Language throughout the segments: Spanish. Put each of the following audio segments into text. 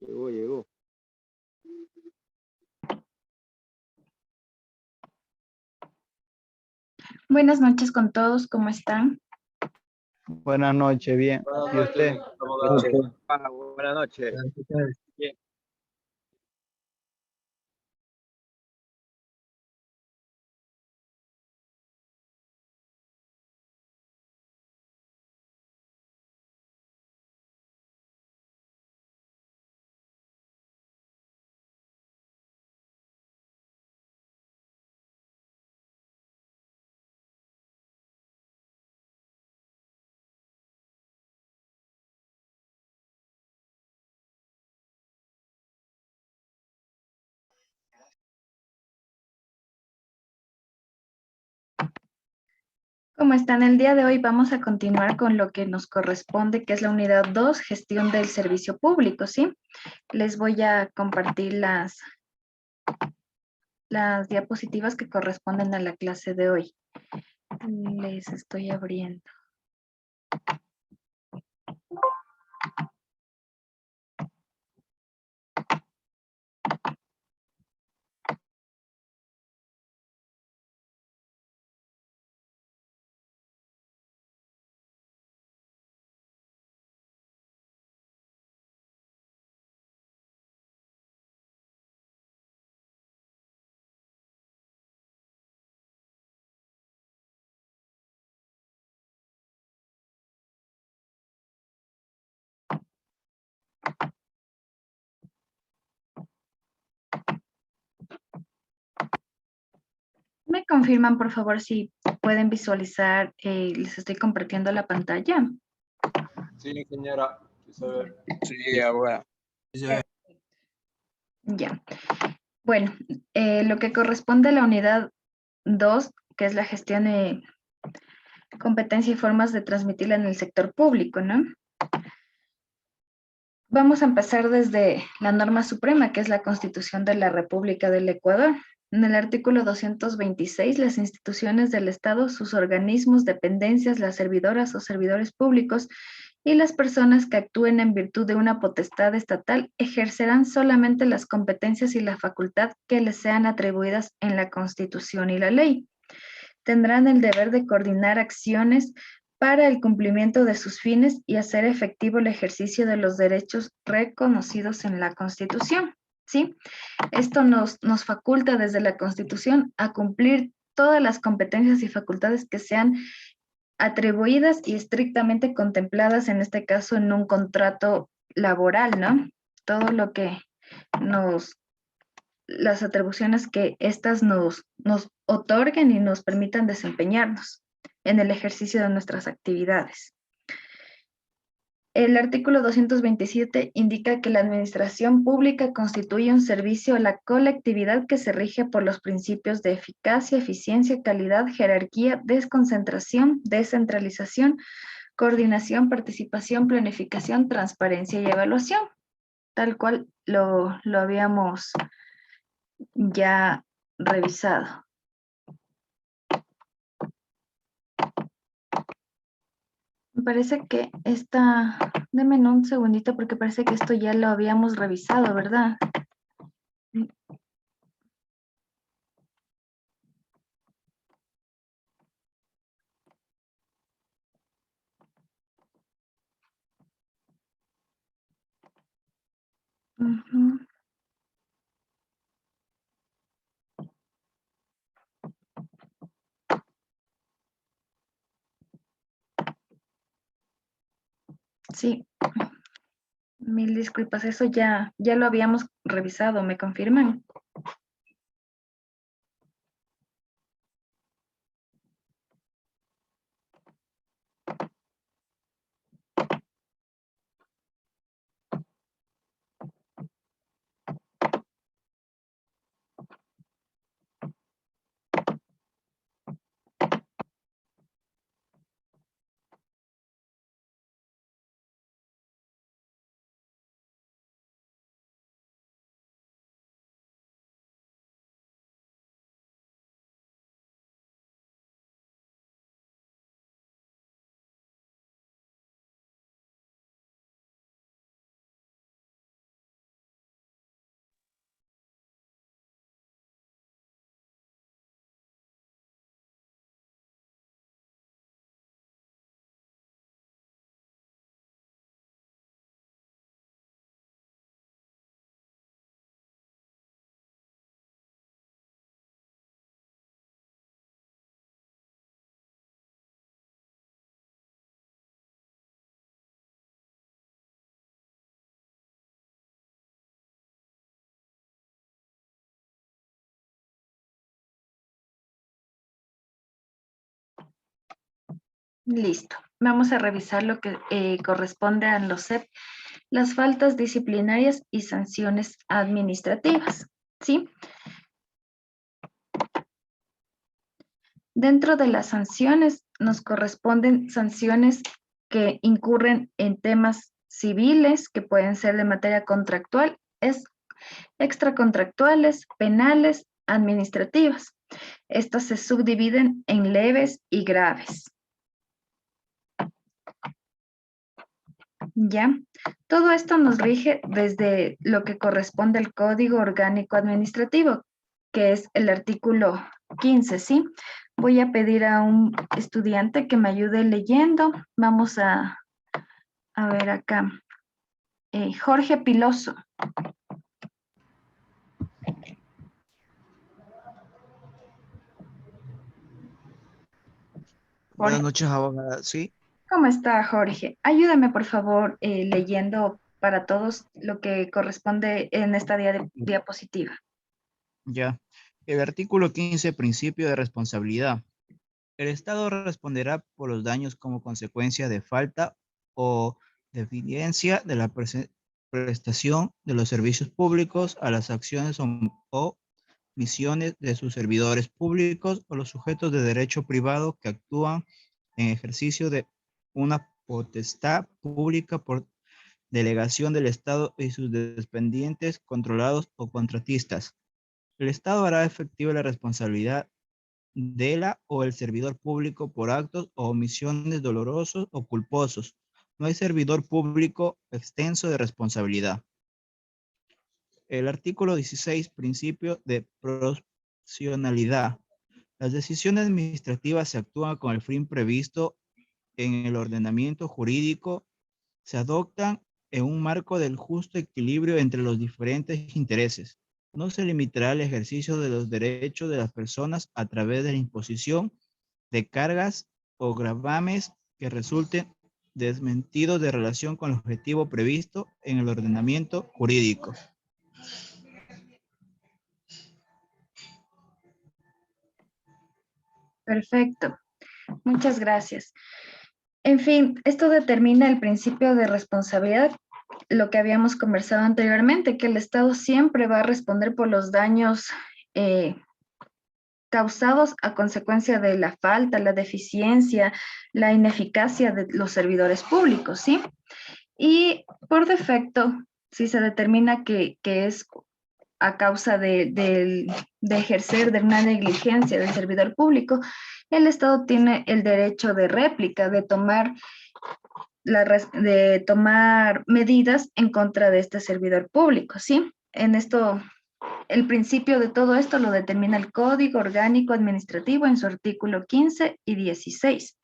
Llegó, llegó. Buenas noches con todos, ¿cómo están? Buenas noches, bien. Buenas ¿Y usted? noches. ¿Cómo va? Ah, buenas noches. Bien. ¿Cómo están? El día de hoy vamos a continuar con lo que nos corresponde, que es la unidad 2, gestión del servicio público, ¿sí? Les voy a compartir las diapositivas que corresponden a la clase de hoy. Les estoy abriendo. ¿Me confirman, por favor, si pueden visualizar? Les estoy compartiendo la pantalla. Sí, señora. Sí, se ve. Sí, ahora. Ya. Bueno, lo que corresponde a la unidad 2, que es la gestión de competencia y formas de transmitirla en el sector público, ¿no? Vamos a empezar desde la norma suprema, que es la Constitución de la República del Ecuador. En el artículo 226, las instituciones del Estado, sus organismos, dependencias, las servidoras o servidores públicos y las personas que actúen en virtud de una potestad estatal ejercerán solamente las competencias y la facultad que les sean atribuidas en la Constitución y la ley. Tendrán el deber de coordinar acciones para el cumplimiento de sus fines y hacer efectivo el ejercicio de los derechos reconocidos en la Constitución, ¿sí? Esto nos faculta desde la Constitución a cumplir todas las competencias y facultades que sean atribuidas y estrictamente contempladas, en este caso, en un contrato laboral, ¿no? Todo lo que las atribuciones que éstas nos otorguen y nos permitan desempeñarnos en el ejercicio de nuestras actividades. El artículo 227 indica que la administración pública constituye un servicio a la colectividad que se rige por los principios de eficacia, eficiencia, calidad, jerarquía, desconcentración, descentralización, coordinación, participación, planificación, transparencia y evaluación, tal cual lo habíamos ya revisado. Me parece que deme un segundito porque parece que esto ya lo habíamos revisado, ¿verdad? Ujú. Sí, mil disculpas, eso ya lo habíamos revisado, ¿me confirman? Listo. Vamos a revisar lo que corresponde a los CEP, las faltas disciplinarias y sanciones administrativas, ¿sí? Dentro de las sanciones nos corresponden sanciones que incurren en temas civiles, que pueden ser de materia contractual, extracontractuales, penales, administrativas. Estas se subdividen en leves y graves. ¿Ya? Todo esto nos rige desde lo que corresponde al Código Orgánico Administrativo, que es el artículo 15, ¿sí? Voy a pedir a un estudiante que me ayude leyendo. Vamos a ver acá. Jorge Piloso. Buenas Jorge, noches, abogada. Sí, ¿cómo está, Jorge? Ayúdame, por favor, leyendo para todos lo que corresponde en esta diapositiva. ya. El artículo 15, principio de responsabilidad. El Estado responderá por los daños como consecuencia de falta o deficiencia de la prestación de los servicios públicos a las acciones o misiones de sus servidores públicos o los sujetos de derecho privado que actúan en ejercicio de una potestad pública por delegación del Estado y sus dependientes controlados o contratistas. El Estado hará efectiva la responsabilidad de la o el servidor público por actos o omisiones dolorosos o culposos. No hay servidor público extenso de responsabilidad. El artículo 16, principio de proporcionalidad. Las decisiones administrativas se actúan con el fin previsto en el ordenamiento jurídico, se adoptan en un marco del justo equilibrio entre los diferentes intereses. No se limitará el ejercicio de los derechos de las personas a través de la imposición de cargas o gravames que resulten desmentidos de relación con el objetivo previsto en el ordenamiento jurídico. Perfecto. Muchas gracias. En fin, esto determina el principio de responsabilidad, lo que habíamos conversado anteriormente, que el Estado siempre va a responder por los daños causados a consecuencia de la falta, la deficiencia, la ineficacia de los servidores públicos, ¿sí? Y por defecto, si se determina que es a causa de ejercer de una negligencia del servidor público, el Estado tiene el derecho de réplica, de tomar medidas en contra de este servidor público, ¿sí? En esto, el principio de todo esto lo determina el Código Orgánico Administrativo en su artículo 15 y 16.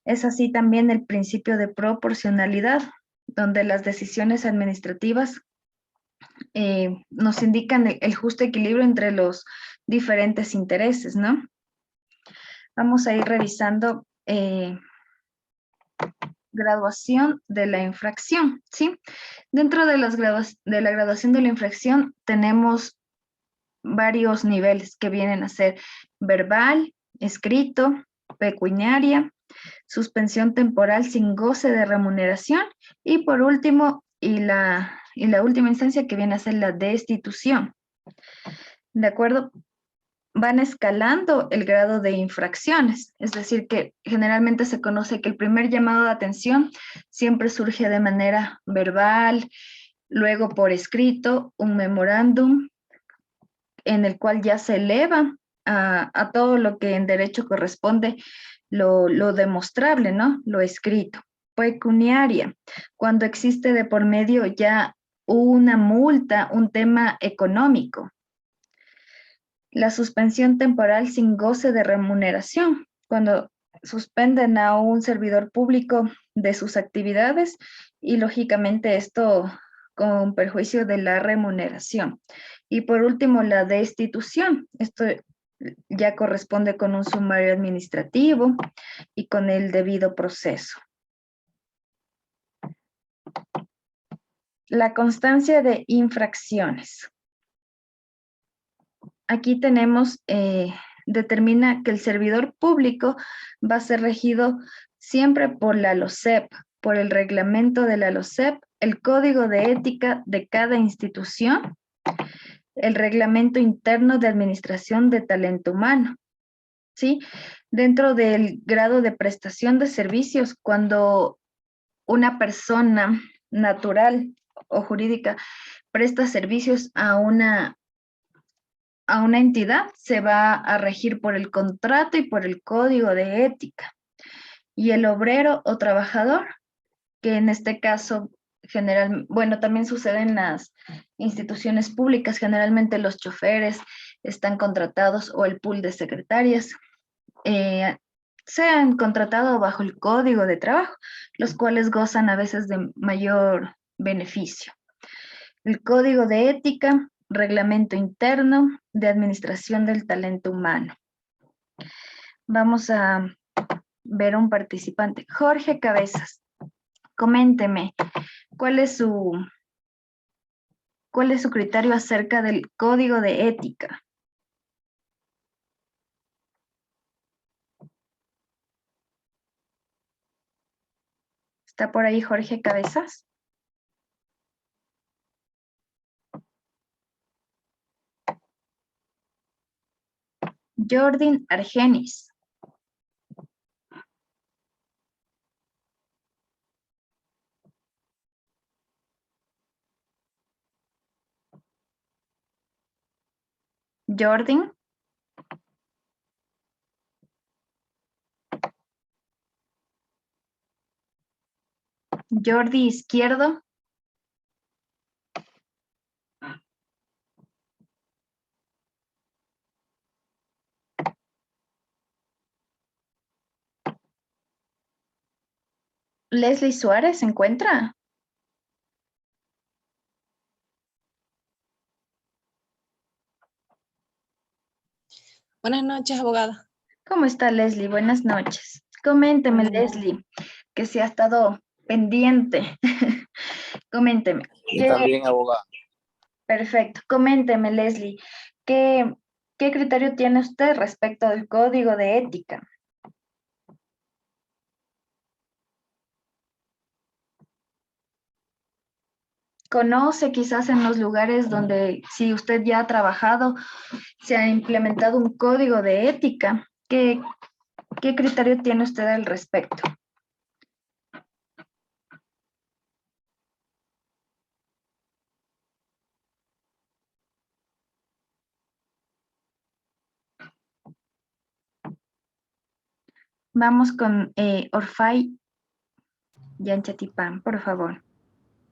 Es así también el principio de proporcionalidad, donde las decisiones administrativas nos indican el justo equilibrio entre los diferentes intereses, ¿no? Vamos a ir revisando graduación de la infracción, ¿sí? Dentro de la graduación de la infracción tenemos varios niveles que vienen a ser verbal, escrito, pecuniaria, suspensión temporal sin goce de remuneración y por último, y la última instancia que viene a ser la destitución. ¿De acuerdo? Van escalando el grado de infracciones, es decir, que generalmente se conoce que el primer llamado de atención siempre surge de manera verbal, luego por escrito, un memorándum en el cual ya se eleva a todo lo que en derecho corresponde lo demostrable, ¿no? Lo escrito. Pecuniaria, cuando existe de por medio ya una multa, un tema económico. La suspensión temporal sin goce de remuneración, cuando suspenden a un servidor público de sus actividades y lógicamente esto con perjuicio de la remuneración. Y por último, la destitución. Esto ya corresponde con un sumario administrativo y con el debido proceso. La constancia de infracciones. Aquí tenemos determina que el servidor público va a ser regido siempre por la LOCEP, por el reglamento de la LOCEP, el código de ética de cada institución, el reglamento interno de administración de talento humano, ¿sí? Dentro del grado de prestación de servicios, cuando una persona natural o jurídica presta servicios a una entidad, se va a regir por el contrato y por el código de ética. Y el obrero o trabajador, que en este caso bueno, también sucede en las instituciones públicas, generalmente los choferes están contratados o el pool de secretarias, se han contratado bajo el código de trabajo, los cuales gozan a veces de mayor beneficio. El código de ética, reglamento interno de administración del talento humano. Vamos a ver un participante. Jorge Cabezas, coménteme, ¿cuál es su criterio acerca del código de ética? ¿Está por ahí Jorge Cabezas? Jordin Argenis. Jordin. Jordi Izquierdo. Leslie Suárez, ¿se encuentra? Buenas noches, abogada. ¿Cómo está Leslie? Buenas noches. Coménteme, Leslie, que se ha estado pendiente. Coménteme. Y también abogado. Perfecto. Coménteme, Leslie, ¿qué criterio tiene usted respecto del código de ética? ¿Conoce quizás en los lugares donde, si usted ya ha trabajado, se ha implementado un código de ética? ¿Qué criterio tiene usted al respecto? Vamos con Orfay Yanchatipan, por favor.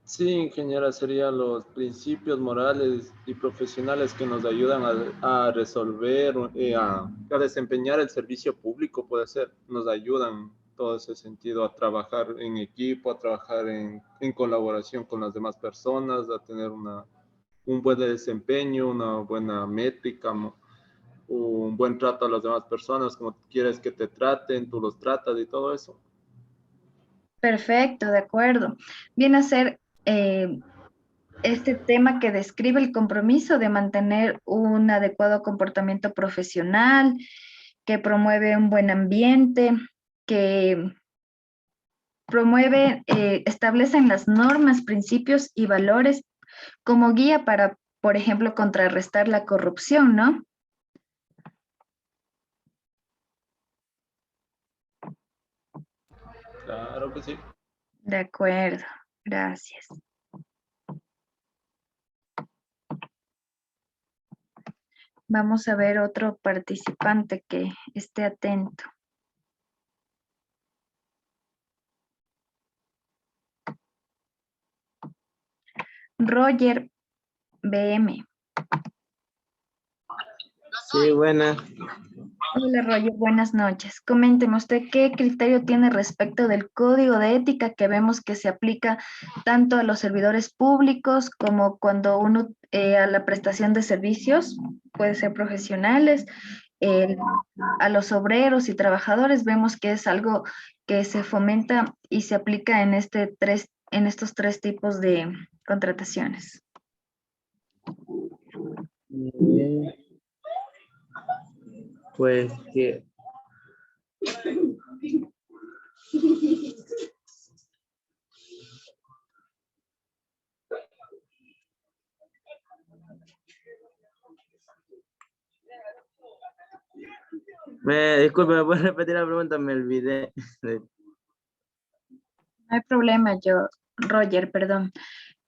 Sí, ingeniera, serían los principios morales y profesionales que nos ayudan a resolver, a desempeñar el servicio público, puede ser. Nos ayudan en todo ese sentido a trabajar en equipo, a trabajar en colaboración con las demás personas, a tener un buen desempeño, una buena métrica, un buen trato a las demás personas, como quieres que te traten, tú los tratas y todo eso. Perfecto, de acuerdo. Viene a ser este tema que describe el compromiso de mantener un adecuado comportamiento profesional, que promueve un buen ambiente, que promueve, establecen las normas, principios y valores como guía para, por ejemplo, contrarrestar la corrupción, ¿no? Claro que sí. De acuerdo, gracias. Vamos a ver otro participante que esté atento. Roger BM. Sí, buenas. Hola Roger, buenas noches. Coménteme usted qué criterio tiene respecto del código de ética que vemos que se aplica tanto a los servidores públicos como cuando uno a la prestación de servicios, puede ser profesionales, a los obreros y trabajadores. Vemos que es algo que se fomenta y se aplica en estos tres tipos de contrataciones. Pues que disculpe, ¿me puede repetir la pregunta? Me olvidé. No hay problema, Roger, perdón.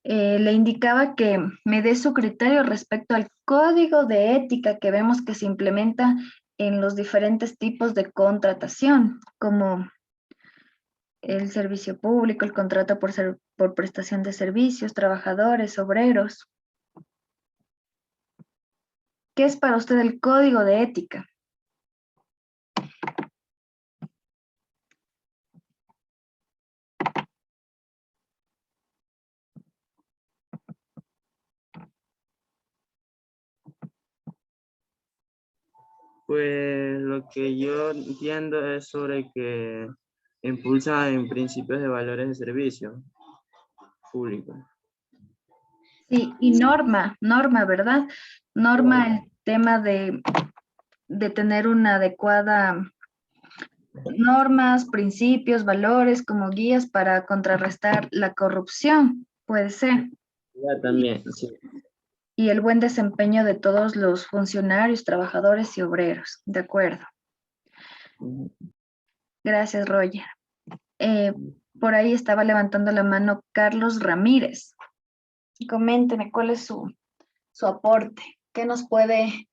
Le indicaba que me dé su criterio respecto al código de ética que vemos que se implementa en los diferentes tipos de contratación, como el servicio público, el contrato por prestación de servicios, trabajadores, obreros. ¿Qué es para usted el código de ética? Pues lo que yo entiendo es sobre que impulsa en principios de valores de servicio público. Sí, y norma, ¿verdad? Norma el tema de tener una adecuada normas, principios, valores como guías para contrarrestar la corrupción, puede ser, Ya también, sí. y el buen desempeño de todos los funcionarios, trabajadores y obreros. De acuerdo. Gracias, Roger. Por ahí estaba levantando la mano Carlos Ramírez. Coménteme cuál es su aporte. ¿Qué nos puede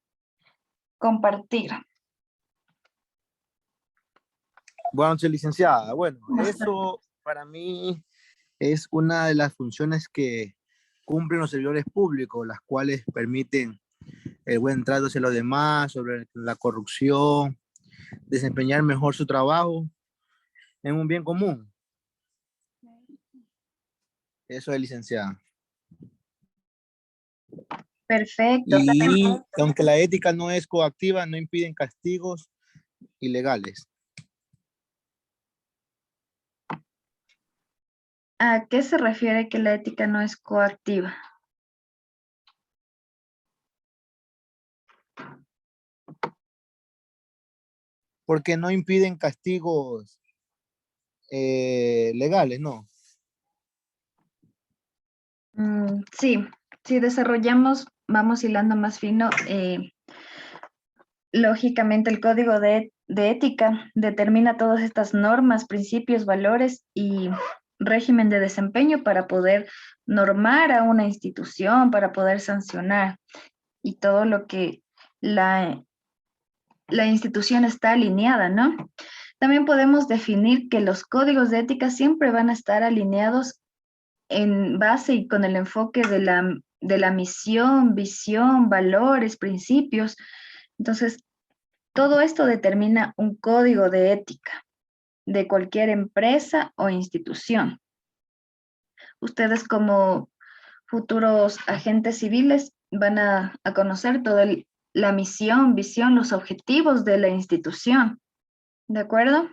compartir? Buenas noches, licenciada. Bueno, eso para mí es una de las funciones que cumplen los servidores públicos, las cuales permiten el buen trato hacia los demás, sobre la corrupción, desempeñar mejor su trabajo en un bien común. Eso es, licenciada. Perfecto. Y aunque la ética no es coactiva, no impiden castigos ilegales. ¿A qué se refiere que la ética no es coactiva? Porque no impiden castigos legales, ¿no? Sí, si desarrollamos, vamos hilando más fino, lógicamente el código de ética determina todas estas normas, principios, valores y régimen de desempeño para poder normar a una institución, para poder sancionar y todo lo que la institución está alineada, ¿no? También podemos definir que los códigos de ética siempre van a estar alineados en base y con el enfoque de la misión, visión, valores, principios. Entonces, todo esto determina un código de ética de cualquier empresa o institución. Ustedes como futuros agentes civiles van a conocer toda la misión, visión, los objetivos de la institución. ¿De acuerdo?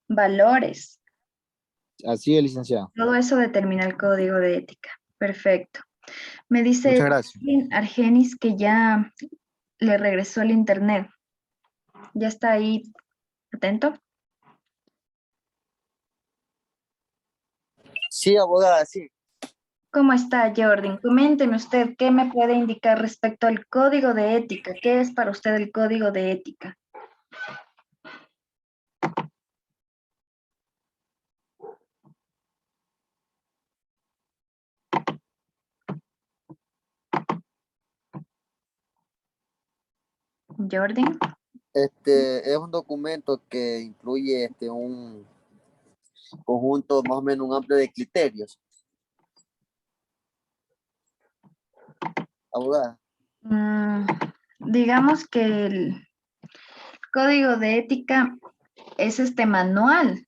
Valores. Así es, licenciado. Todo eso determina el código de ética. Perfecto. Me dice Muchas gracias. Argenis que ya le regresó el internet. ¿Ya está ahí atento? Sí, abogada, sí. ¿Cómo está, Jordan? Coménteme usted, ¿qué me puede indicar respecto al código de ética? ¿Qué es para usted el código de ética? Jordan. Es un documento que incluye un conjunto más o menos un amplio de criterios. Abogada. Digamos que el código de ética es este manual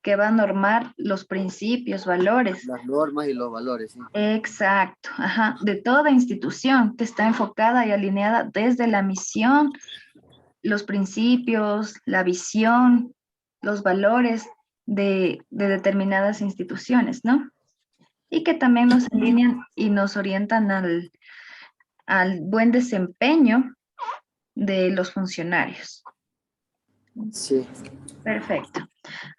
que va a normar los principios, valores. Las normas y los valores, sí. Exacto, ajá, de toda institución que está enfocada y alineada desde la misión, los principios, la visión, los valores de determinadas instituciones, ¿no? Y que también nos alinean y nos orientan al buen desempeño de los funcionarios. Sí. Perfecto.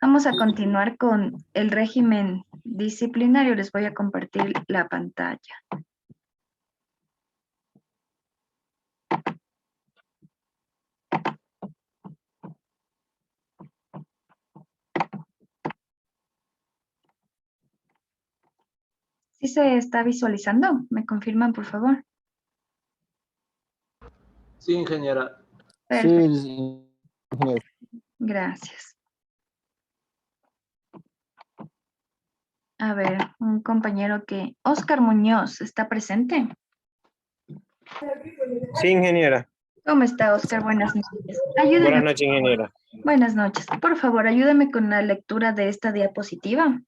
Vamos a continuar con el régimen disciplinario. Les voy a compartir la pantalla. ¿Sí se está visualizando? ¿Me confirman, por favor? Sí, ingeniera. Perfecto. Sí, ingeniero. Gracias. A ver, un compañero que... Oscar Muñoz, ¿está presente? Sí, ingeniera. ¿Cómo está, Oscar? Buenas noches. Ayúdeme. Buenas noches, ingeniera. Buenas noches. Por favor, ayúdame con la lectura de esta diapositiva.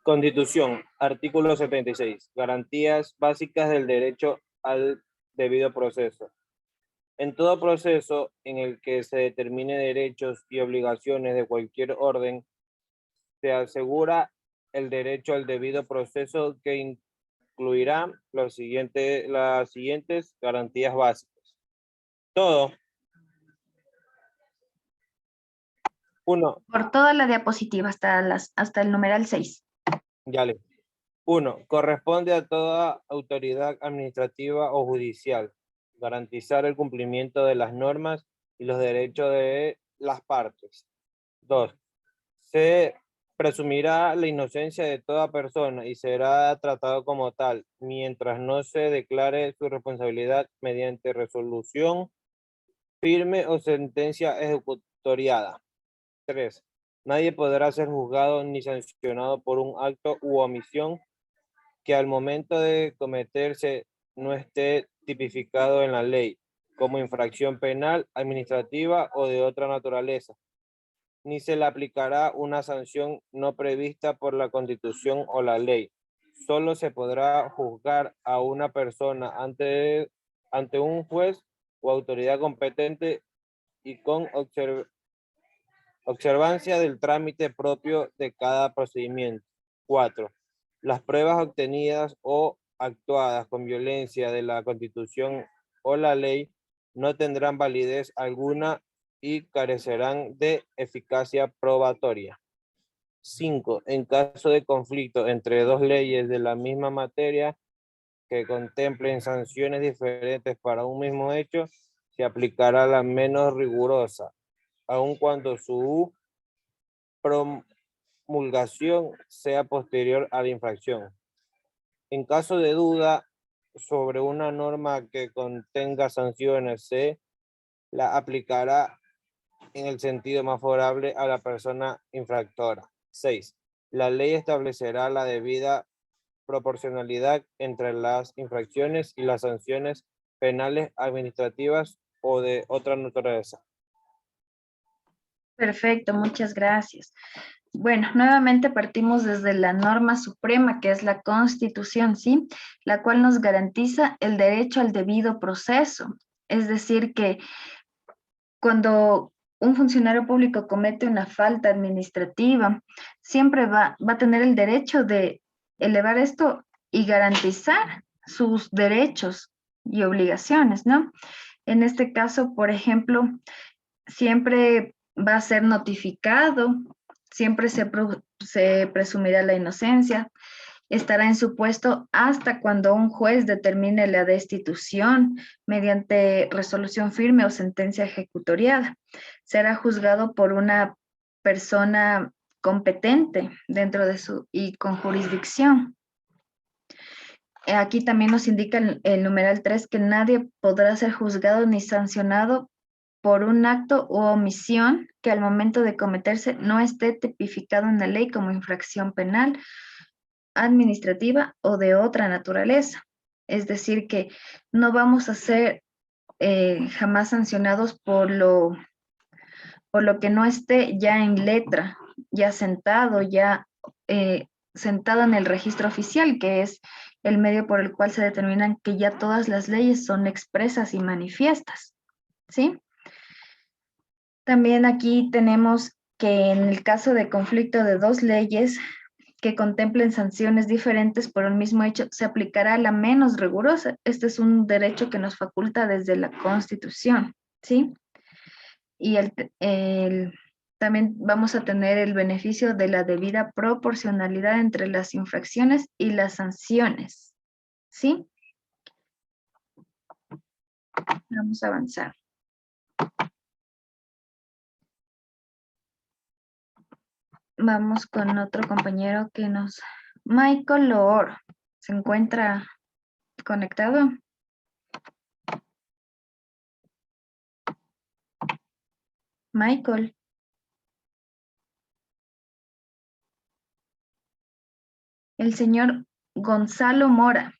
Constitución, artículo 76. Garantías básicas del derecho al debido proceso. En todo proceso en el que se determine derechos y obligaciones de cualquier orden, se asegura el derecho al debido proceso que incluirá las siguientes garantías básicas. Todo. 1. Por toda la diapositiva hasta el numeral 6. Yale. 1. Corresponde a toda autoridad administrativa o judicial garantizar el cumplimiento de las normas y los derechos de las partes. 2. Se presumirá la inocencia de toda persona y será tratado como tal, mientras no se declare su responsabilidad mediante resolución firme o sentencia ejecutoriada. 3. Nadie podrá ser juzgado ni sancionado por un acto u omisión que al momento de cometerse no esté tipificado en la ley como infracción penal, administrativa o de otra naturaleza, ni se le aplicará una sanción no prevista por la Constitución o la ley. Solo se podrá juzgar a una persona ante un juez o autoridad competente y con observancia del trámite propio de cada procedimiento. 4. Las pruebas obtenidas o actuadas con violencia de la Constitución o la ley no tendrán validez alguna y carecerán de eficacia probatoria. 5. En caso de conflicto entre dos leyes de la misma materia que contemplen sanciones diferentes para un mismo hecho, se aplicará la menos rigurosa, aun cuando su promulgación sea posterior a la infracción. En caso de duda sobre una norma que contenga sanciones, se la aplicará en el sentido más favorable a la persona infractora. 6. La ley establecerá la debida proporcionalidad entre las infracciones y las sanciones penales, administrativas o de otra naturaleza. Perfecto, muchas gracias. Bueno, nuevamente partimos desde la norma suprema, que es la Constitución, ¿sí? La cual nos garantiza el derecho al debido proceso. Es decir, que cuando un funcionario público comete una falta administrativa, siempre va a tener el derecho de elevar esto y garantizar sus derechos y obligaciones, ¿no? En este caso, por ejemplo, siempre va a ser notificado, siempre se presumirá la inocencia, estará en su puesto hasta cuando un juez determine la destitución mediante resolución firme o sentencia ejecutoriada. Será juzgado por una persona competente dentro de y con jurisdicción. Aquí también nos indica el numeral 3 que nadie podrá ser juzgado ni sancionado por un acto u omisión que al momento de cometerse no esté tipificado en la ley como infracción penal, administrativa o de otra naturaleza. Es decir, que no vamos a ser jamás sancionados por lo que no esté ya en letra, ya sentado, sentado en el registro oficial, que es el medio por el cual se determinan que ya todas las leyes son expresas y manifiestas, ¿sí? También aquí tenemos que en el caso de conflicto de dos leyes que contemplen sanciones diferentes por un mismo hecho, se aplicará la menos rigurosa. Este es un derecho que nos faculta desde la Constitución, ¿sí? Y también vamos a tener el beneficio de la debida proporcionalidad entre las infracciones y las sanciones, ¿sí? Vamos a avanzar. Vamos con otro compañero que nos... Michael Loor, ¿se encuentra conectado? Michael. El señor Gonzalo Mora.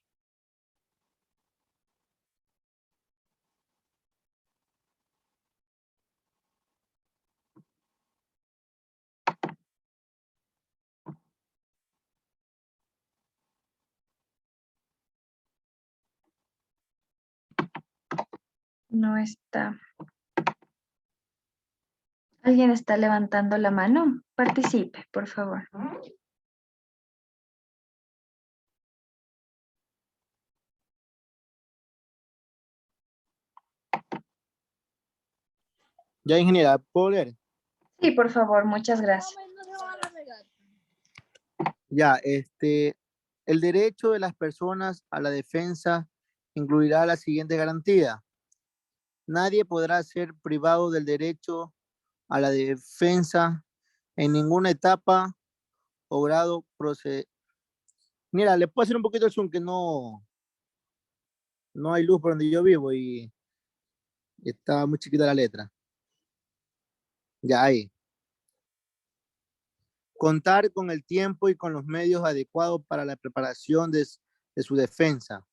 No está. ¿Alguien está levantando la mano? Participe, por favor. Ya, ingeniera, ¿puedo leer? Sí, por favor, muchas gracias. Ya, el derecho de las personas a la defensa incluirá la siguiente garantía. Nadie podrá ser privado del derecho a la defensa en ninguna etapa o grado procedente. Mira, le puedo hacer un poquito el zoom que no hay luz por donde yo vivo y está muy chiquita la letra. Ya ahí. Contar con el tiempo y con los medios adecuados para la preparación de su defensa.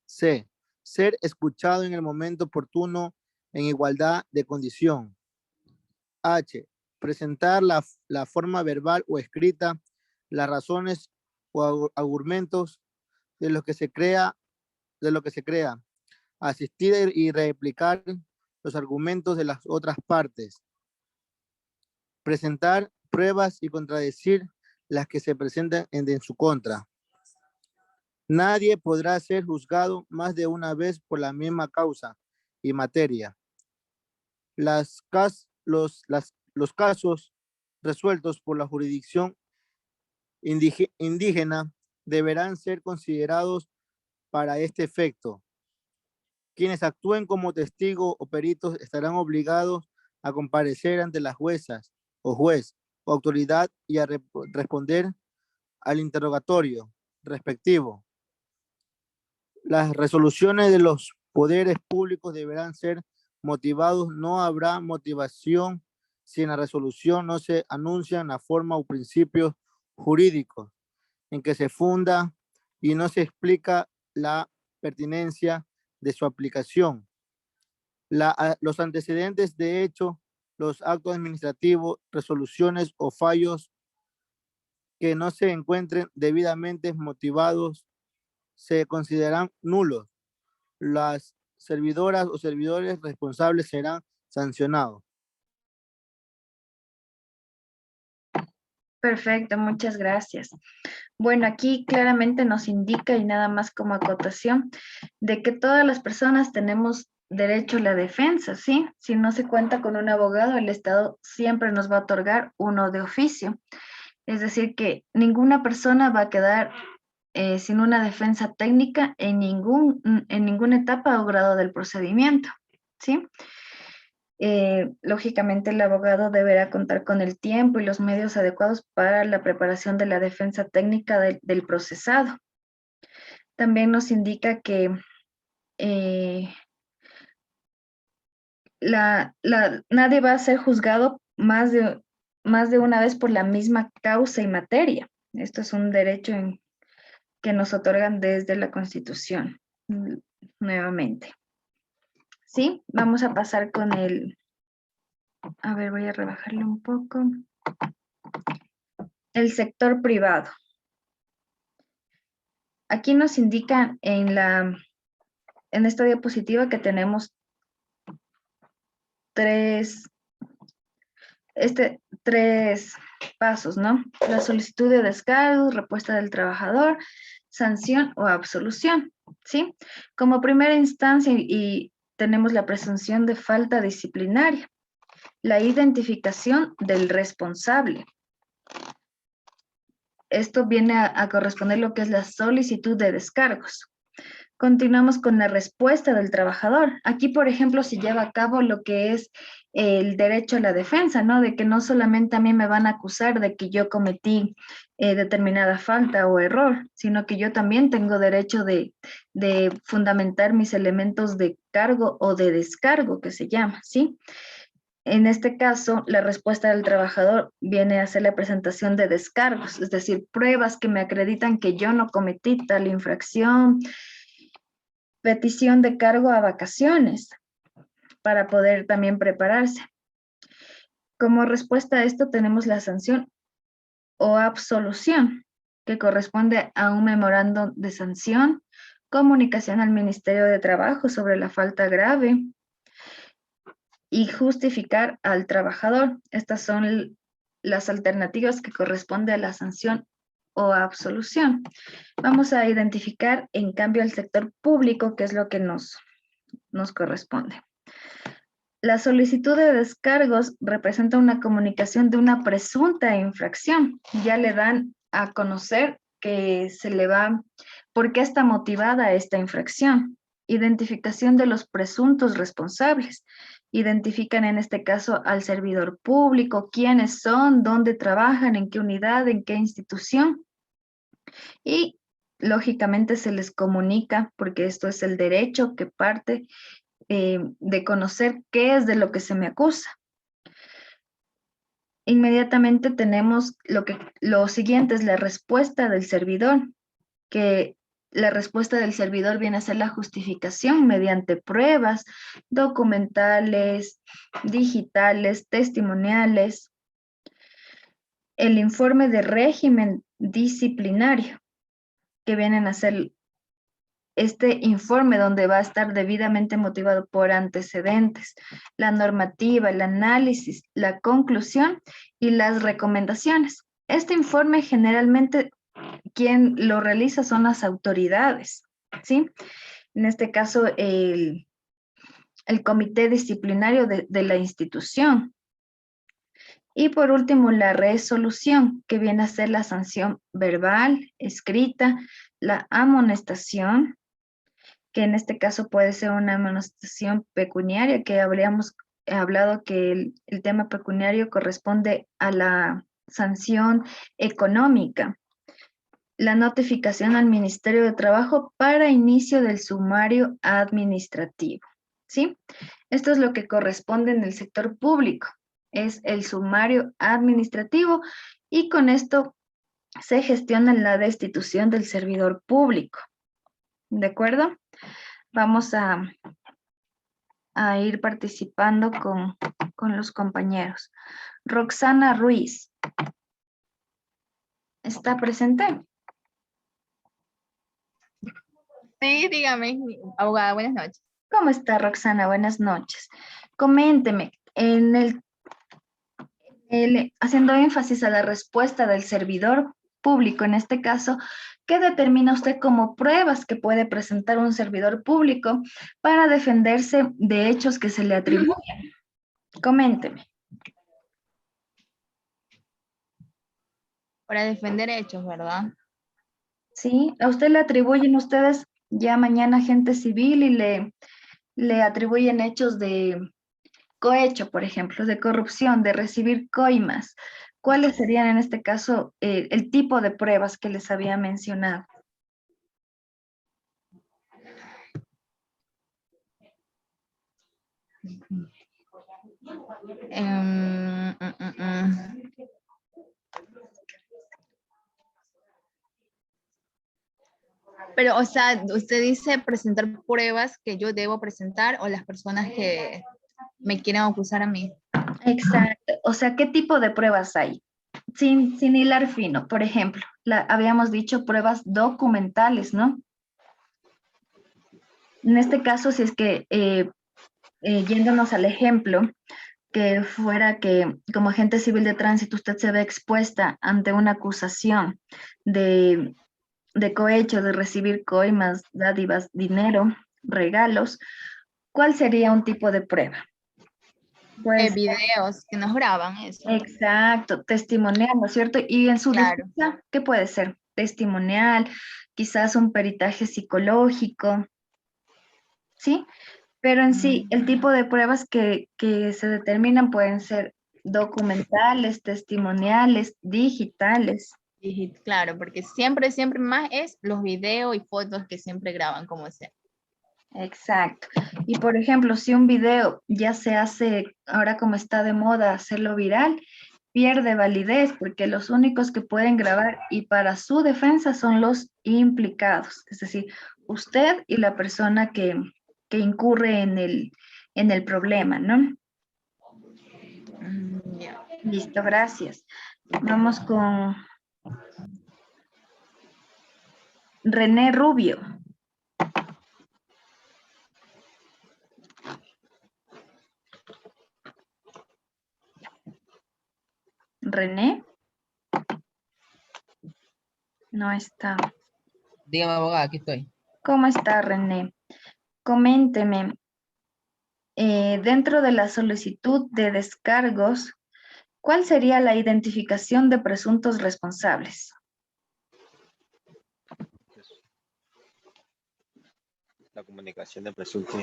C. Ser escuchado en el momento oportuno en igualdad de condición. H. Presentar la forma verbal o escrita, las razones o argumentos de lo que se crea, asistir y replicar los argumentos de las otras partes, presentar pruebas y contradecir las que se presenten en su contra. Nadie podrá ser juzgado más de una vez por la misma causa y materia. Los casos resueltos por la jurisdicción indígena deberán ser considerados para este efecto. Quienes actúen como testigos o peritos estarán obligados a comparecer ante las juezas o juez o autoridad y a responder al interrogatorio respectivo. Las resoluciones de los poderes públicos deberán ser motivados. No habrá motivación si en la resolución no se anuncian la forma o principios jurídicos en que se funda y no se explica la pertinencia de su aplicación. Los antecedentes de hecho, los actos administrativos, resoluciones o fallos que no se encuentren debidamente motivados se consideran nulos. Las servidoras o servidores responsables serán sancionados. Perfecto, muchas gracias. Bueno, aquí claramente nos indica, y nada más como acotación, de que todas las personas tenemos derecho a la defensa, ¿sí? Si no se cuenta con un abogado, el Estado siempre nos va a otorgar uno de oficio. Es decir, que ninguna persona va a quedar sin una defensa técnica en ninguna etapa o grado del procedimiento, ¿sí? Lógicamente el abogado deberá contar con el tiempo y los medios adecuados para la preparación de la defensa técnica del procesado. También nos indica que nadie va a ser juzgado más de una vez por la misma causa y materia. Esto es un derecho que nos otorgan desde la Constitución, nuevamente. ¿Sí? Vamos a pasar con a ver, voy a rebajarle un poco. El sector privado. Aquí nos indican en esta diapositiva que tenemos tres pasos, ¿no? La solicitud de descargo, respuesta del trabajador, sanción o absolución, ¿sí? Como primera instancia y tenemos la presunción de falta disciplinaria, la identificación del responsable. Esto viene a corresponder lo que es la solicitud de descargos. Continuamos con la respuesta del trabajador. Aquí, por ejemplo, se lleva a cabo lo que es el derecho a la defensa, ¿no? De que no solamente a mí me van a acusar de que yo cometí determinada falta o error, sino que yo también tengo derecho de fundamentar mis elementos de cargo o de descargo, que se llama, ¿sí? En este caso, la respuesta del trabajador viene a ser la presentación de descargos, es decir, pruebas que me acreditan que yo no cometí tal infracción, petición de cargo a vacaciones para poder también prepararse. Como respuesta a esto tenemos la sanción o absolución, que corresponde a un memorando de sanción, comunicación al Ministerio de Trabajo sobre la falta grave y justificar al trabajador. Estas son las alternativas que corresponde a la sanción o absolución. Vamos a identificar, en cambio, el sector público, que es lo que nos corresponde. La solicitud de descargos representa una comunicación de una presunta infracción. Ya le dan a conocer que por qué está motivada esta infracción. Identificación de los presuntos responsables. Identifican en este caso al servidor público, quiénes son, dónde trabajan, en qué unidad, en qué institución. Y lógicamente se les comunica, porque esto es el derecho que parte de conocer qué es de lo que se me acusa. Inmediatamente tenemos lo siguiente es la respuesta del servidor, que la respuesta del servidor viene a ser la justificación mediante pruebas documentales, digitales, testimoniales, el informe de régimen disciplinario, que vienen a ser este informe donde va a estar debidamente motivado por antecedentes, la normativa, el análisis, la conclusión y las recomendaciones. Este informe generalmente quien lo realiza son las autoridades, ¿sí? En este caso, el comité disciplinario de la institución. Y por último, la resolución, que viene a ser la sanción verbal, escrita, la amonestación, que en este caso puede ser una amonestación pecuniaria, que habríamos hablado que el tema pecuniario corresponde a la sanción económica. La notificación al Ministerio de Trabajo para inicio del sumario administrativo, ¿sí? Esto es lo que corresponde en el sector público, es el sumario administrativo y con esto se gestiona la destitución del servidor público, ¿de acuerdo? Vamos a ir participando con los compañeros. Roxana Ruiz, ¿está presente? Sí, dígame, abogada, buenas noches. ¿Cómo está, Roxana? Buenas noches. Coménteme, haciendo énfasis a la respuesta del servidor público, en este caso, ¿qué determina usted como pruebas que puede presentar un servidor público para defenderse de hechos que se le atribuyen? Coménteme. Para defender hechos, ¿verdad? Sí, a usted le atribuyen ustedes ya mañana agente civil y le atribuyen hechos de cohecho, por ejemplo, de corrupción, de recibir coimas. ¿Cuáles serían en este caso el tipo de pruebas que les había mencionado? Pero, o sea, usted dice presentar pruebas que yo debo presentar o las personas que me quieran acusar a mí. Exacto. O sea, ¿qué tipo de pruebas hay? Sin hilar fino, por ejemplo, habíamos dicho pruebas documentales, ¿no? En este caso, si es que, yéndonos al ejemplo, que fuera que como agente civil de tránsito usted se ve expuesta ante una acusación de cohecho, de recibir coimas, dádivas, dinero, regalos, ¿cuál sería un tipo de prueba? Pues, Videos que nos graban eso. exacto, testimonial, ¿no es cierto? Y en su Claro. defensa, ¿qué puede ser? Testimonial, quizás un peritaje psicológico, ¿sí? Pero en sí, el tipo de pruebas que se determinan pueden ser documentales, testimoniales, digitales. Claro, porque siempre, siempre más es los videos y fotos que siempre graban como sea. Exacto. Y por ejemplo, si un video ya se hace, ahora como está de moda hacerlo viral, pierde validez porque los únicos que pueden grabar y para su defensa son los implicados, es decir, usted y la persona que incurre en el problema, ¿no? Ya. Listo, gracias. Vamos con René Rubio. René. No está. Dígame, abogada, aquí estoy. ¿Cómo está, René? Coménteme, dentro de la solicitud de descargos, ¿cuál sería la identificación de presuntos responsables? La comunicación de presunto.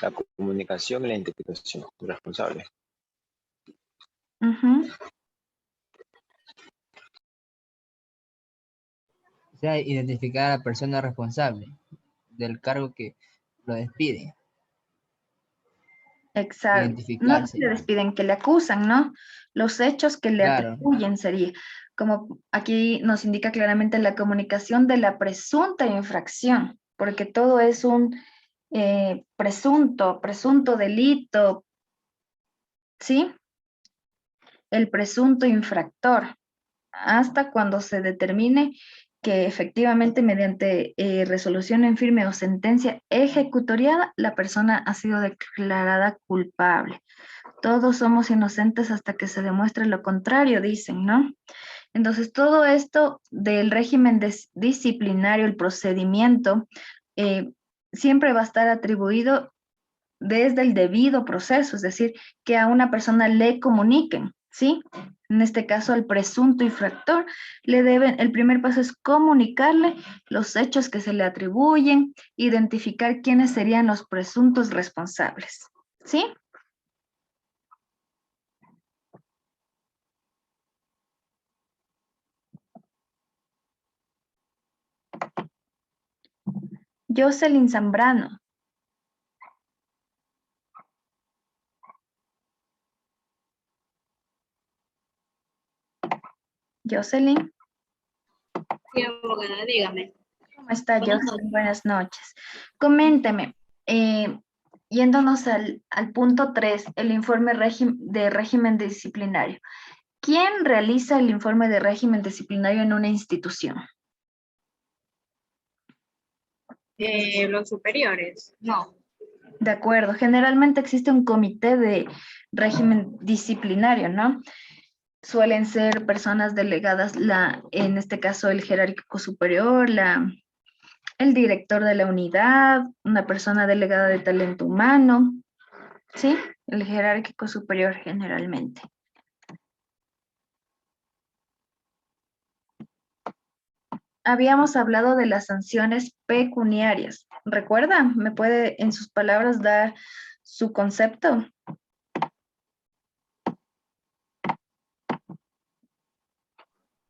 La comunicación y la identificación del responsable. Ujú. O sea, identificar a la persona responsable del cargo que lo despide. Exacto. No que Identificarse. le despiden, que le acusan, ¿no? Los hechos que le Claro. atribuyen sería, como aquí nos indica claramente la comunicación de la presunta infracción, porque todo es un presunto delito, ¿sí? El presunto infractor, hasta cuando se determine que efectivamente mediante resolución en firme o sentencia ejecutoriada, la persona ha sido declarada culpable. Todos somos inocentes hasta que se demuestre lo contrario, dicen, ¿no? Entonces, todo esto del régimen disciplinario, el procedimiento, siempre va a estar atribuido desde el debido proceso, es decir, que a una persona le comuniquen, ¿sí? En este caso, al presunto infractor, el primer paso es comunicarle los hechos que se le atribuyen, identificar quiénes serían los presuntos responsables, ¿sí? Jocelyn Zambrano. Jocelyn. Sí, abogada, dígame. ¿Cómo está, Buenas Jocelyn? Buenas noches. Coménteme, yéndonos al punto 3, el informe de régimen disciplinario. ¿Quién realiza el informe de régimen disciplinario en una institución? Los superiores, no. De acuerdo, generalmente existe un comité de régimen disciplinario, ¿no? Suelen ser personas delegadas, en este caso el jerárquico superior, el director de la unidad, una persona delegada de talento humano, ¿sí? El jerárquico superior generalmente. Habíamos hablado de las sanciones pecuniarias. ¿Recuerda? ¿Me puede en sus palabras dar su concepto?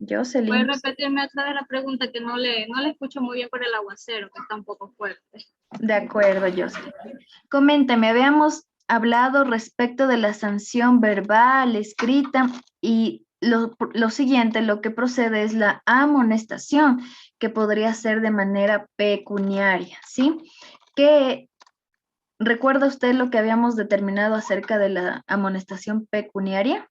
Jocelyn. ¿Puede repetirme otra vez la pregunta que no le escucho muy bien por el aguacero, que está un poco fuerte? De acuerdo, Jocelyn. Coménteme, habíamos hablado respecto de la sanción verbal, escrita, y lo siguiente, lo que procede es la amonestación, que podría ser de manera pecuniaria, ¿sí? ¿Recuerda usted lo que habíamos determinado acerca de la amonestación pecuniaria?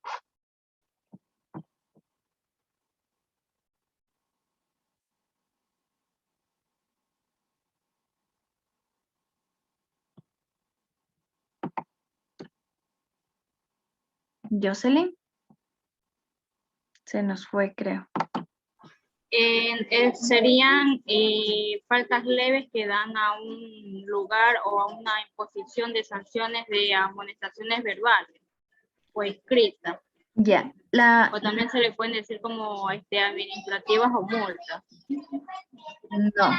Jocelyn. Se nos fue, creo. Serían faltas leves que dan a un lugar o a una imposición de sanciones de amonestaciones verbales o escritas. Ya, O también se le pueden decir como administrativas o multas. no.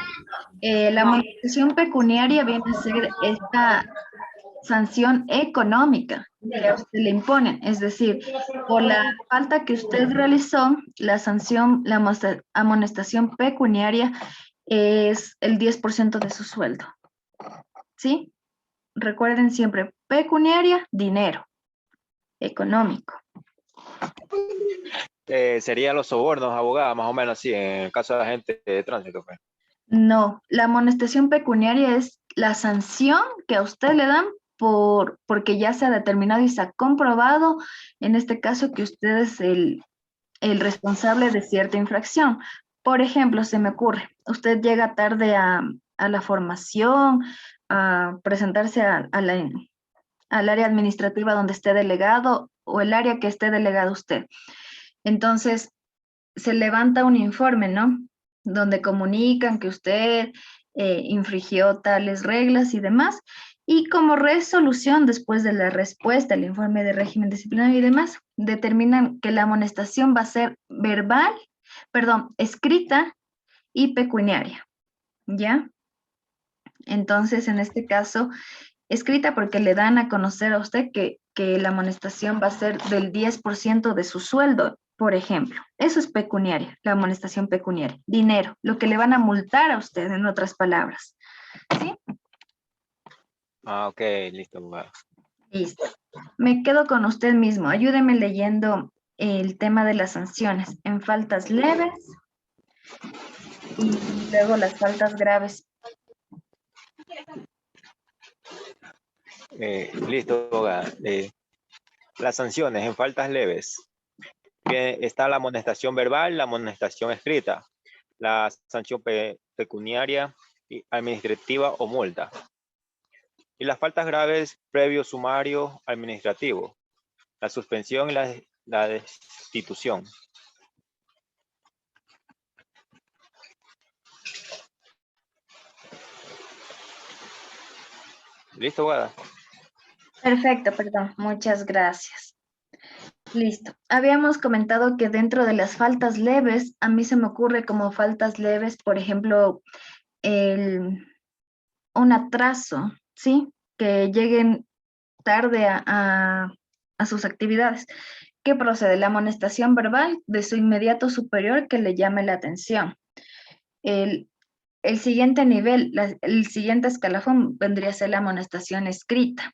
La amonestación pecuniaria viene a ser esta sanción económica que a usted le imponen. Es decir, por la falta que usted realizó, la sanción, la amonestación pecuniaria es el 10% de su sueldo. ¿Sí? Recuerden siempre, pecuniaria, dinero, económico. Serían los sobornos, abogada, más o menos así, en el caso de la gente de tránsito. Pues. No, la amonestación pecuniaria es la sanción que a usted le dan porque ya se ha determinado y se ha comprobado, en este caso, que usted es el responsable de cierta infracción. Por ejemplo, se me ocurre, usted llega tarde a la formación, a presentarse al área administrativa donde esté delegado o el área que esté delegado usted. Entonces, se levanta un informe, ¿no? Donde comunican que usted infringió tales reglas y demás. Y como resolución, después de la respuesta, el informe de régimen disciplinario y demás, determinan que la amonestación va a ser escrita y pecuniaria, ¿ya? Entonces, en este caso, escrita porque le dan a conocer a usted que la amonestación va a ser del 10% de su sueldo, por ejemplo. Eso es pecuniaria, la amonestación pecuniaria. Dinero, lo que le van a multar a usted, en otras palabras. ¿Sí? Ah, ok, listo, abogada. Listo. Me quedo con usted mismo. Ayúdeme leyendo el tema de las sanciones en faltas leves y luego las faltas graves. Listo, abogada. Las sanciones en faltas leves. Bien, está la amonestación verbal, la amonestación escrita, la sanción pecuniaria, administrativa o multa. Y las faltas graves, previo sumario administrativo, la suspensión y la destitución. ¿Listo, abogada? Perfecto, perdón. Muchas gracias. Listo. Habíamos comentado que dentro de las faltas leves, a mí se me ocurre como faltas leves, por ejemplo, un atraso, ¿sí? Que lleguen tarde a sus actividades. ¿Qué procede? La amonestación verbal de su inmediato superior que le llame la atención. El siguiente nivel, el siguiente escalafón vendría a ser la amonestación escrita.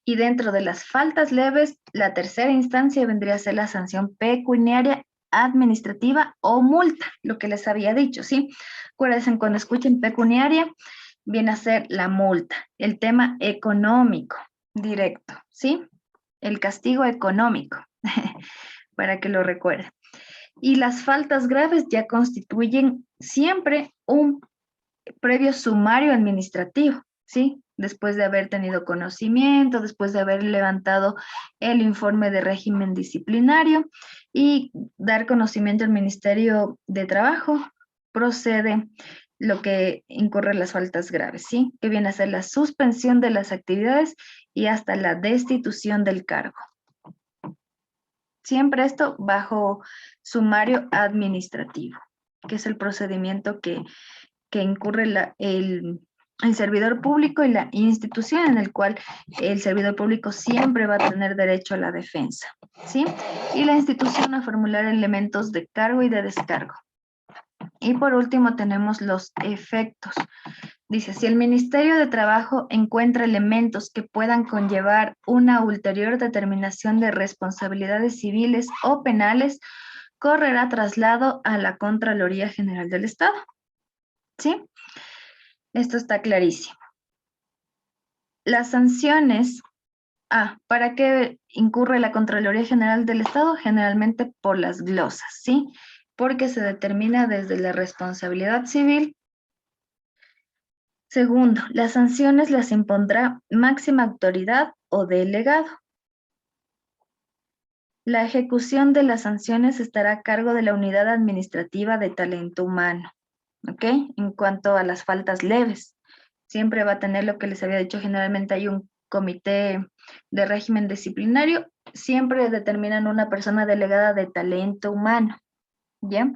Y dentro de las faltas leves, la tercera instancia vendría a ser la sanción pecuniaria, administrativa o multa, lo que les había dicho, ¿sí? Acuérdense, cuando escuchen pecuniaria, viene a ser la multa, el tema económico directo, ¿sí? El castigo económico, para que lo recuerden. Y las faltas graves ya constituyen siempre un previo sumario administrativo, ¿sí? Después de haber tenido conocimiento, después de haber levantado el informe de régimen disciplinario y dar conocimiento al Ministerio de Trabajo, procede lo que incurre en las faltas graves, ¿sí? Que viene a ser la suspensión de las actividades y hasta la destitución del cargo. Siempre esto bajo sumario administrativo, que es el procedimiento que incurre el servidor público y la institución en el cual el servidor público siempre va a tener derecho a la defensa, ¿sí? Y la institución a formular elementos de cargo y de descargo. Y por último tenemos los efectos. Dice, si el Ministerio de Trabajo encuentra elementos que puedan conllevar una ulterior determinación de responsabilidades civiles o penales, correrá traslado a la Contraloría General del Estado. ¿Sí? Esto está clarísimo. Las sanciones, ¿para qué incurre la Contraloría General del Estado? Generalmente por las glosas, ¿sí? Porque se determina desde la responsabilidad civil. Segundo, las sanciones las impondrá máxima autoridad o delegado. La ejecución de las sanciones estará a cargo de la Unidad Administrativa de Talento Humano, ¿ok? En cuanto a las faltas leves, siempre va a tener lo que les había dicho, generalmente hay un comité de régimen disciplinario, siempre determinan una persona delegada de talento humano, ¿ya?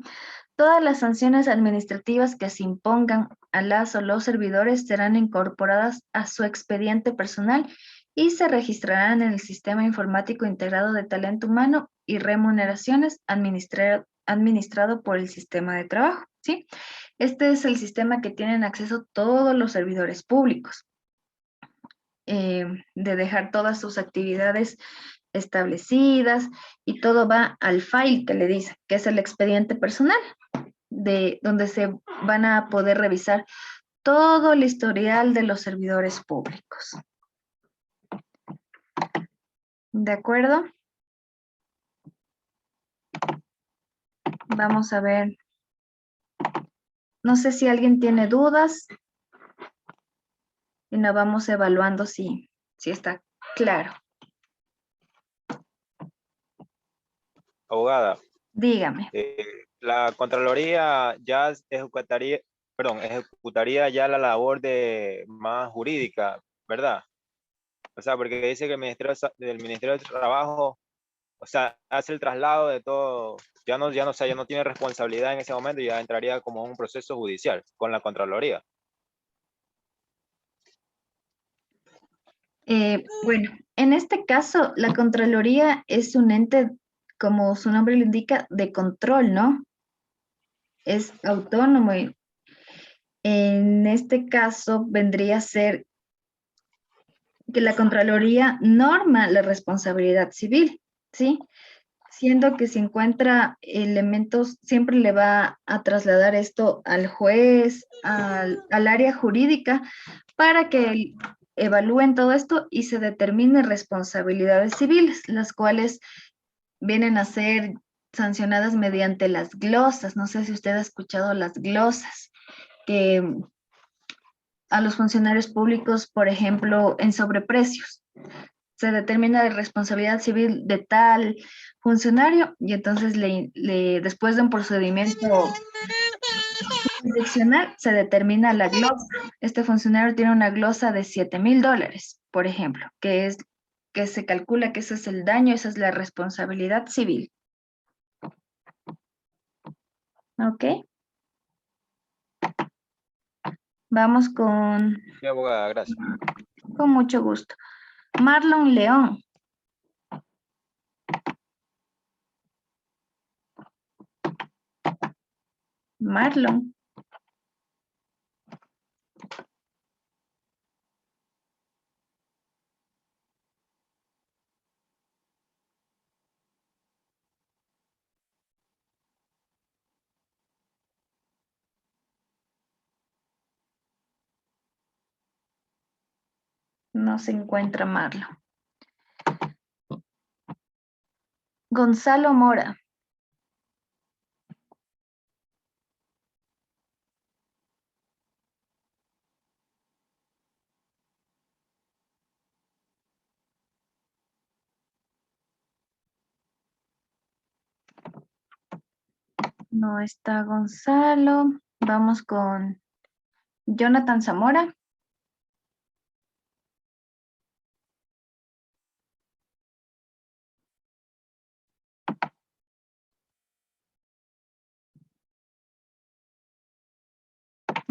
Todas las sanciones administrativas que se impongan a las o los servidores serán incorporadas a su expediente personal y se registrarán en el Sistema Informático Integrado de Talento Humano y Remuneraciones administrado por el Sistema de Trabajo, ¿sí? Este es el sistema que tienen acceso todos los servidores públicos, de dejar todas sus actividades establecidas y todo va al file que le dice, que es el expediente personal, de donde se van a poder revisar todo el historial de los servidores públicos. ¿De acuerdo? Vamos a ver. No sé si alguien tiene dudas. Y nos vamos evaluando si está claro. Abogada, Dígame. la Contraloría ya ejecutaría ya la labor de más jurídica, ¿verdad? O sea, porque dice que el Ministerio del Trabajo, o sea, hace el traslado de todo, ya no tiene responsabilidad en ese momento y ya entraría como un proceso judicial con la Contraloría. Bueno, en este caso, la Contraloría es un ente, como su nombre lo indica, de control, ¿no? Es autónomo. En este caso, vendría a ser que la Contraloría norma la responsabilidad civil, ¿sí? Siendo que si encuentra elementos, siempre le va a trasladar esto al juez, al área jurídica, para que evalúen todo esto y se determine responsabilidades civiles, las cuales vienen a ser sancionadas mediante las glosas. No sé si usted ha escuchado las glosas, que a los funcionarios públicos, por ejemplo, en sobreprecios, se determina la responsabilidad civil de tal funcionario y entonces después de un procedimiento jurisdiccional se determina la glosa. Este funcionario tiene una glosa de $7,000, por ejemplo, que se calcula que ese es el daño, esa es la responsabilidad civil. ¿Ok? Vamos con... Sí, abogada, gracias. Con mucho gusto. Marlon León. Marlon. No se encuentra Marlon. Gonzalo Mora. No está Gonzalo. Vamos con Jonathan Zamora.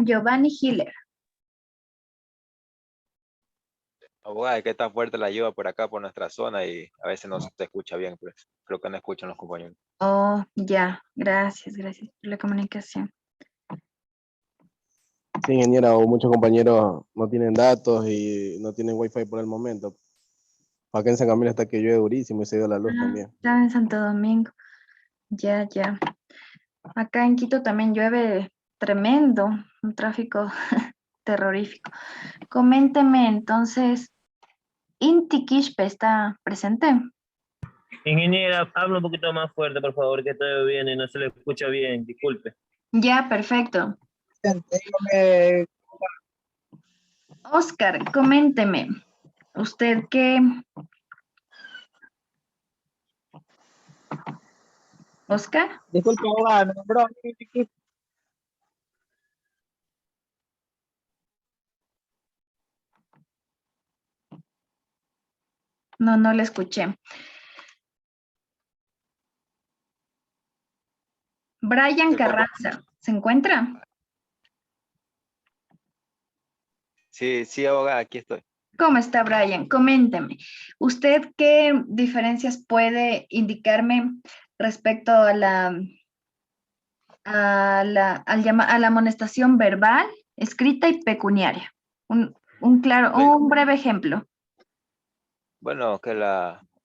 Giovanni Hiller. Abogada, es que está fuerte la lluvia por acá, por nuestra zona, y a veces no se escucha bien, pues creo que no escuchan los compañeros. Oh, ya. Gracias por la comunicación. Sí, ingeniera, o muchos compañeros no tienen datos y no tienen wifi por el momento. Acá en San Camilo está que llueve durísimo y se dio la luz también. Está en Santo Domingo. Ya. Acá en Quito también llueve tremendo, un tráfico terrorífico. Coménteme entonces, Inti Quispe está presente. Ingeniera, habla un poquito más fuerte, por favor, que todo viene y no se le escucha bien, disculpe. Ya, perfecto. Oscar, coménteme, usted Oscar. Disculpe, abogada, me nombró a mí. No, no le escuché. Brian Carranza, ¿se encuentra? Sí, sí, abogada, aquí estoy. ¿Cómo está, Brian? Coménteme. ¿Usted qué diferencias puede indicarme respecto a la amonestación verbal, escrita y pecuniaria? Un breve ejemplo. Bueno,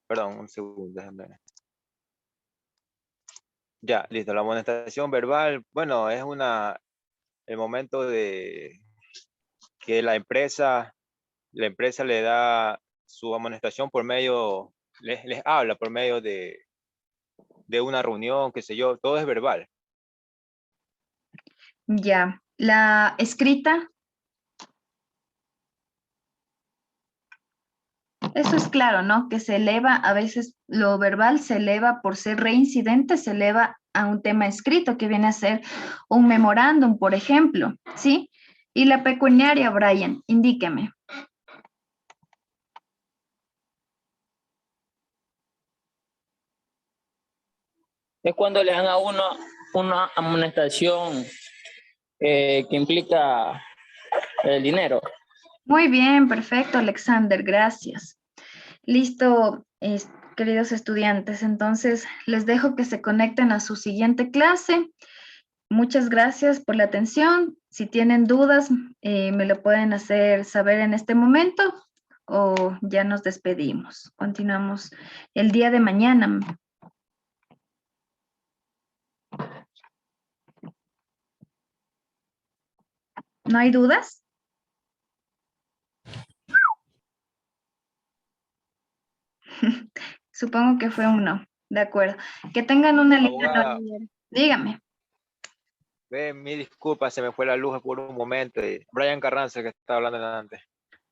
perdón, un segundo, déjame. Ya, listo. La amonestación verbal, bueno, es el momento de que la empresa le da su amonestación por medio, les habla por medio de una reunión, qué sé yo, todo es verbal. Ya. La escrita. Eso es claro, ¿no? Que se eleva, a veces lo verbal se eleva por ser reincidente, se eleva a un tema escrito que viene a ser un memorándum, por ejemplo, ¿sí? Y la pecuniaria, Brian, indíqueme. Es cuando le dan a uno una amonestación que implica el dinero. Muy bien, perfecto, Alexander, gracias. Listo, queridos estudiantes, entonces les dejo que se conecten a su siguiente clase. Muchas gracias por la atención. Si tienen dudas, me lo pueden hacer saber en este momento o ya nos despedimos. Continuamos el día de mañana. ¿No hay dudas? Supongo que fue un no. De acuerdo. Que tengan una linda Abogada, noche. Dígame. mi disculpa, se me fue la luz por un momento. Brian Carranza, que estaba hablando antes.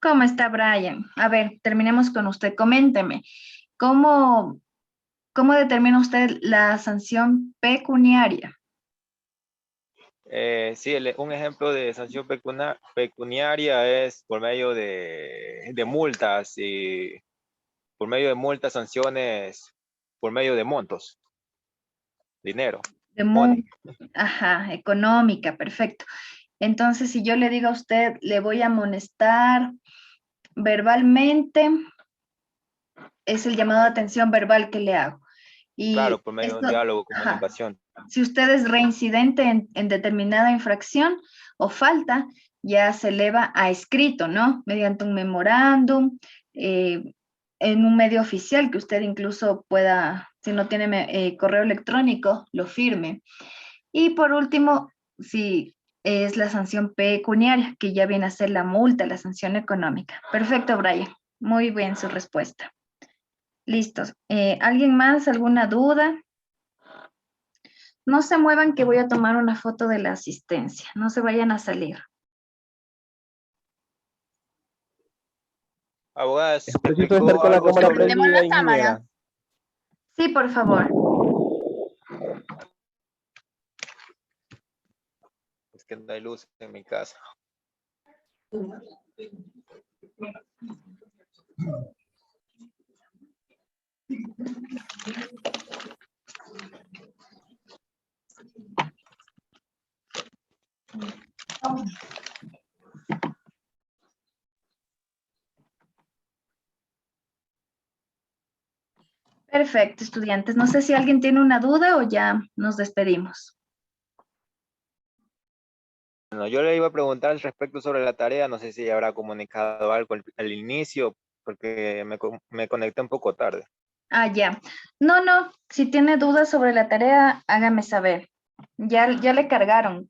¿Cómo está, Brian? A ver, terminemos con usted. Coménteme. ¿Cómo determina usted la sanción pecuniaria? Sí, un ejemplo de sanción pecuniaria es por medio de multas y por medio de multas, sanciones, por medio de montos, dinero, money. Ajá, económica, perfecto. Entonces, si yo le digo a usted, le voy a amonestar verbalmente, es el llamado de atención verbal que le hago. Y Claro, por medio de un diálogo, comunicación. Si usted es reincidente en determinada infracción o falta, ya se eleva a escrito, ¿no? Mediante un memorándum, en un medio oficial que usted incluso pueda, si no tiene correo electrónico, lo firme. Y por último, si es la sanción pecuniaria, que ya viene a ser la multa, la sanción económica. Perfecto, Brian. Muy bien su respuesta. Listos. ¿Alguien más? ¿Alguna duda? No se muevan que voy a tomar una foto de la asistencia. No se vayan a salir. Abogada, Necesito estar con la cámara prendida, ingeniera. Sí, por favor. Es que no hay luz en mi casa. Perfecto, estudiantes. No sé si alguien tiene una duda o ya nos despedimos. Bueno, yo le iba a preguntar respecto sobre la tarea, no sé si habrá comunicado algo al inicio, porque me conecté un poco tarde. Ah, ya. No, si tiene dudas sobre la tarea, hágame saber. Ya le cargaron.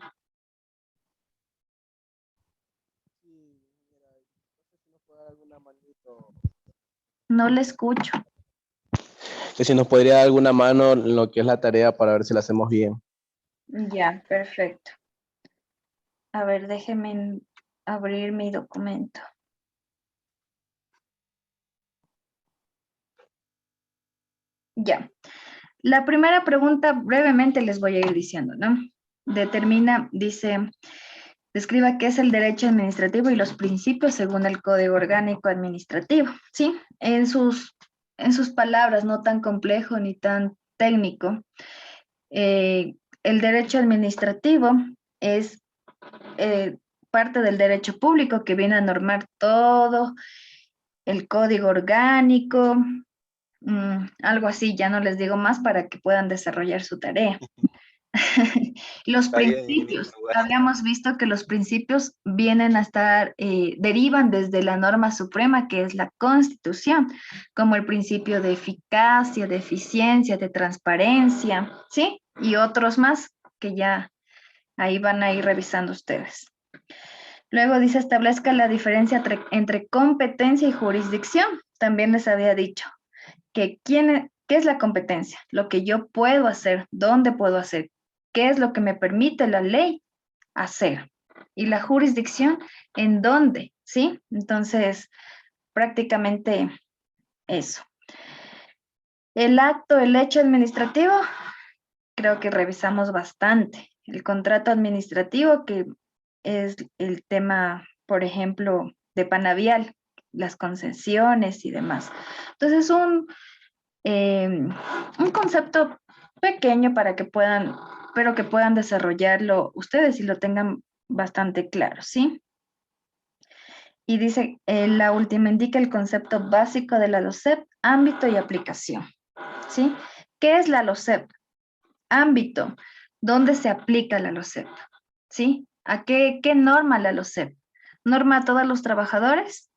No le escucho. Que si nos podría dar alguna mano en lo que es la tarea para ver si la hacemos bien. Ya, perfecto. A ver, déjenme abrir mi documento. Ya. La primera pregunta brevemente les voy a ir diciendo, ¿no? Describa qué es el derecho administrativo y los principios según el Código Orgánico Administrativo, ¿sí? En sus palabras, no tan complejo ni tan técnico. El derecho administrativo es parte del derecho público que viene a normar todo el Código Orgánico, algo así, ya no les digo más para que puedan desarrollar su tarea. Los Está bien, principios, ingeniero. habíamos visto que los principios vienen a estar, derivan desde la norma suprema que es la Constitución, como el principio de eficacia, de eficiencia, de transparencia, ¿sí? Y otros más que ya ahí van a ir revisando ustedes. Luego dice, establezca la diferencia entre competencia y jurisdicción. También les había dicho que ¿qué es la competencia? Lo que yo puedo hacer, dónde puedo hacer, qué es lo que me permite la ley hacer. Y la jurisdicción, ¿en dónde? ¿Sí? Entonces, prácticamente eso. El hecho administrativo, creo que revisamos bastante. El contrato administrativo, que es el tema, por ejemplo, de Panavial, las concesiones y demás. Entonces, un concepto pequeño para que puedan, pero que puedan desarrollarlo ustedes y lo tengan bastante claro, ¿sí? Y dice, la última indica el concepto básico de la LOCEP, ámbito y aplicación, ¿sí? ¿Qué es la LOCEP? Ámbito, ¿dónde se aplica la LOCEP? ¿Sí? ¿A qué norma la LOCEP? ¿Norma a todos los trabajadores?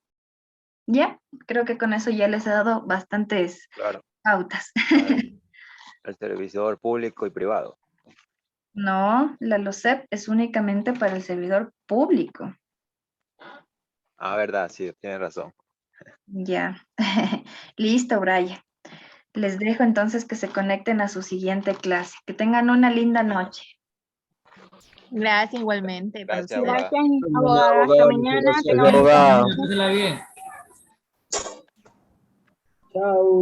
¿Ya? Creo que con eso ya les he dado bastantes pautas. El servidor público y privado. No, la LOCEP es únicamente para el servidor público. Ah, verdad, sí, tienes razón. Ya. Listo, Brian. Les dejo entonces que se conecten a su siguiente clase. Que tengan una linda noche. Gracias igualmente. Gracias, Gracias, abogada. abogada. Hasta mañana. Gracias, Que nos abogada. vemos. Pásala bien. Chao.